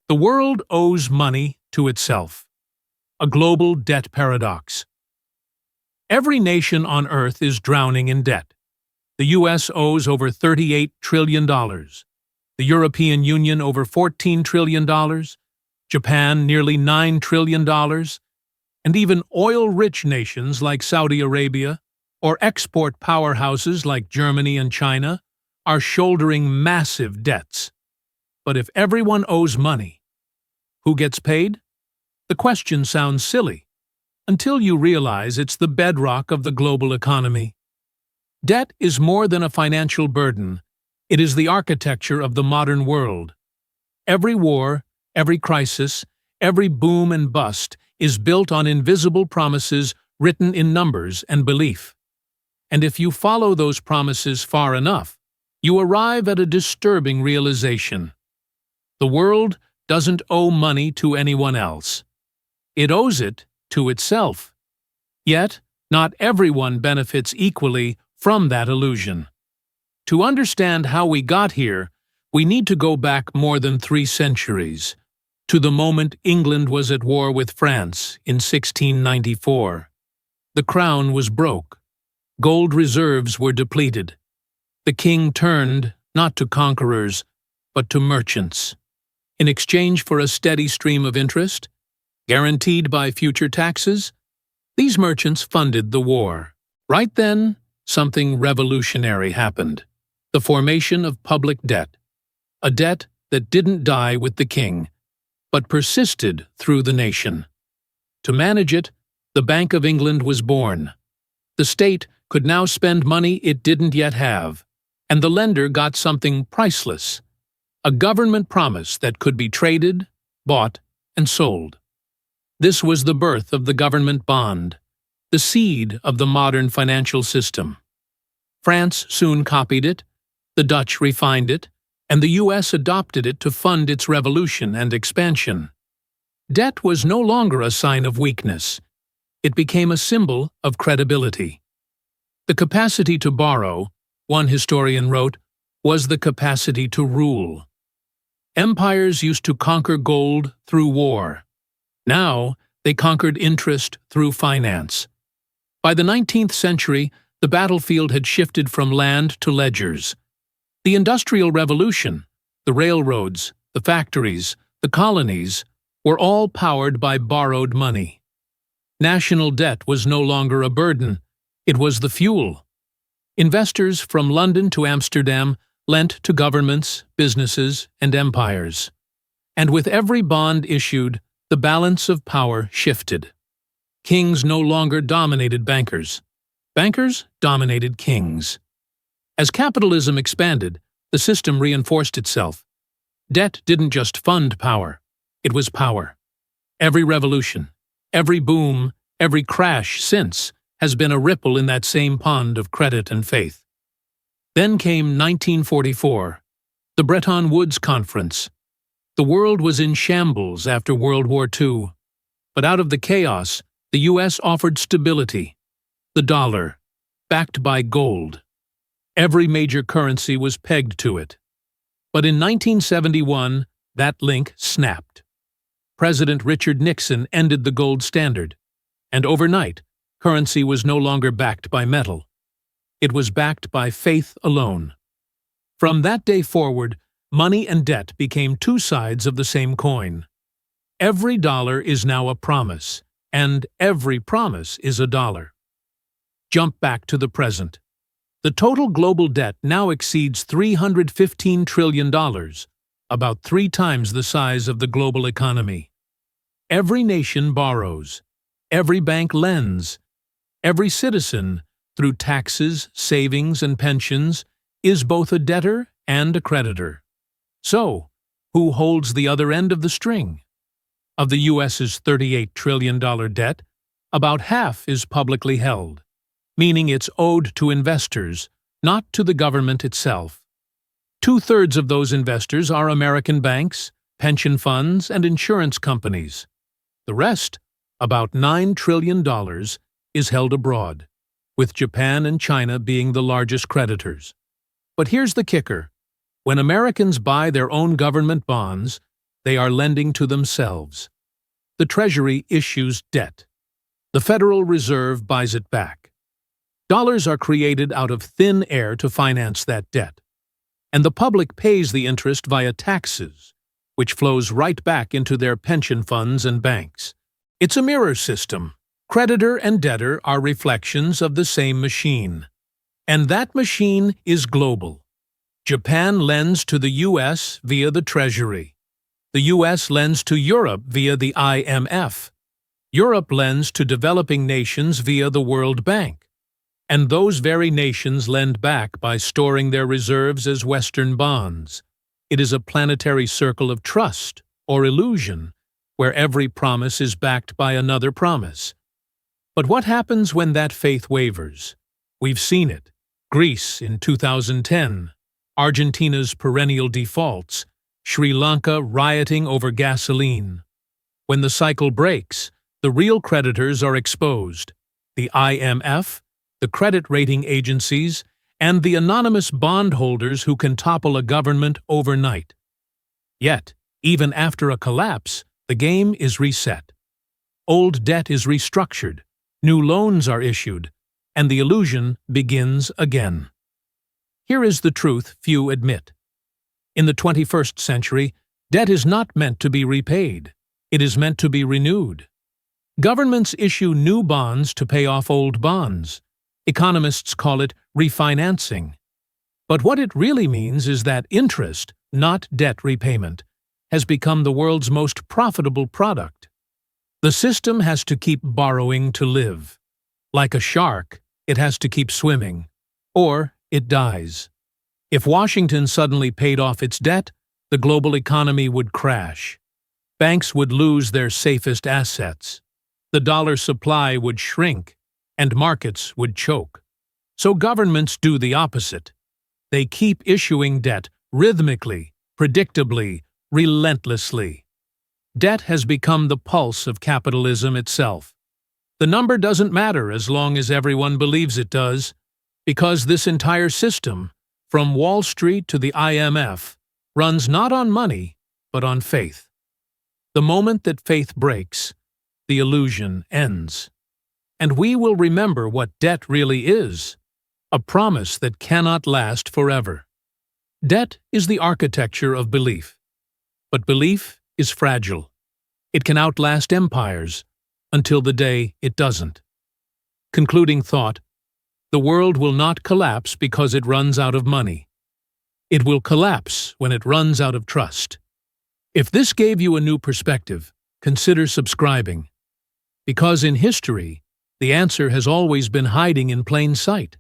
The world owes money to itself. A global debt paradox. Every nation on Earth is drowning in debt. The U.S. owes over $38 trillion. The European Union over $14 trillion. Japan nearly $9 trillion. And even oil-rich nations like Saudi Arabia or export powerhouses like Germany and China are shouldering massive debts. But if everyone owes money, who gets paid? The question sounds silly, until you realize it's the bedrock of the global economy. Debt is more than a financial burden. It is the architecture of the modern world. Every war, every crisis, every boom and bust is built on invisible promises written in numbers and belief. And if you follow those promises far enough, you arrive at a disturbing realization. The world doesn't owe money to anyone else. It owes it to itself. Yet, not everyone benefits equally from that illusion. To understand how we got here, we need to go back more than 3 centuries, to the moment England was at war with France in 1694. The crown was broke. Gold reserves were depleted. The king turned, not to conquerors, but to merchants. In exchange for a steady stream of interest, guaranteed by future taxes, these merchants funded the war. Right then, something revolutionary happened. The formation of public debt. A debt that didn't die with the king, but persisted through the nation. To manage it, the Bank of England was born. The state could now spend money it didn't yet have, and the lender got something priceless. A government promise that could be traded, bought, and sold. This was the birth of the government bond, the seed of the modern financial system. France soon copied it, the Dutch refined it, and the U.S. adopted it to fund its revolution and expansion. Debt was no longer a sign of weakness. It became a symbol of credibility. The capacity to borrow, one historian wrote, was the capacity to rule. Empires used to conquer gold through war. Now, they conquered interest through finance. By the 19th century, the battlefield had shifted from land to ledgers. The Industrial Revolution, the railroads, the factories, the colonies, were all powered by borrowed money. National debt was no longer a burden, it was the fuel. Investors from London to Amsterdam lent to governments, businesses, and empires. And with every bond issued, the balance of power shifted. Kings no longer dominated bankers. Bankers dominated kings. As capitalism expanded, the system reinforced itself. Debt didn't just fund power, it was power. Every revolution, every boom, every crash since has been a ripple in that same pond of credit and faith. Then came 1944, the Bretton Woods Conference. The world was in shambles after World War II, but out of the chaos, the U.S. offered stability. The dollar, backed by gold. Every major currency was pegged to it. But in 1971, that link snapped. President Richard Nixon ended the gold standard, and overnight, currency was no longer backed by metal. It was backed by faith alone. From that day forward, money and debt became 2 sides of the same coin. Every dollar is now a promise, and every promise is a dollar. Jump back to the present. The total global debt now exceeds $315 trillion, about 3 times the size of the global economy. Every nation borrows. Every bank lends. Every citizen, through taxes, savings, and pensions, is both a debtor and a creditor. So, who holds the other end of the string? Of the U.S.'s $38 trillion debt, about half is publicly held, meaning it's owed to investors, not to the government itself. 2/3 of those investors are American banks, pension funds, and insurance companies. The rest, about $9 trillion, is held abroad, with Japan and China being the largest creditors. But here's the kicker. When Americans buy their own government bonds, they are lending to themselves. The Treasury issues debt. The Federal Reserve buys it back. Dollars are created out of thin air to finance that debt. And the public pays the interest via taxes, which flows right back into their pension funds and banks. It's a mirror system. Creditor and debtor are reflections of the same machine. And that machine is global. Japan lends to the U.S. via the Treasury. The U.S. lends to Europe via the IMF. Europe lends to developing nations via the World Bank. And those very nations lend back by storing their reserves as Western bonds. It is a planetary circle of trust, or illusion, where every promise is backed by another promise. But what happens when that faith wavers? We've seen it. Greece in 2010, Argentina's perennial defaults, Sri Lanka rioting over gasoline. When the cycle breaks, the real creditors are exposed. The IMF, the credit rating agencies, and the anonymous bondholders who can topple a government overnight. Yet, even after a collapse, the game is reset. Old debt is restructured, new loans are issued, and the illusion begins again. Here is the truth few admit. In the 21st century, debt is not meant to be repaid. It is meant to be renewed. Governments issue new bonds to pay off old bonds. Economists call it refinancing. But what it really means is that interest, not debt repayment, has become the world's most profitable product. The system has to keep borrowing to live. Like a shark, it has to keep swimming, or it dies. If Washington suddenly paid off its debt, the global economy would crash. Banks would lose their safest assets. The dollar supply would shrink, and markets would choke. So governments do the opposite. They keep issuing debt rhythmically, predictably, relentlessly. Debt has become the pulse of capitalism itself. The number doesn't matter as long as everyone believes it does, because this entire system, from Wall Street to the IMF, runs not on money, but on faith. The moment that faith breaks, the illusion ends. And we will remember what debt really is, a promise that cannot last forever. Debt is the architecture of belief. But belief is fragile. It can outlast empires, until the day it doesn't. Concluding thought, the world will not collapse because it runs out of money. It will collapse when it runs out of trust. If this gave you a new perspective, consider subscribing. Because in history, the answer has always been hiding in plain sight.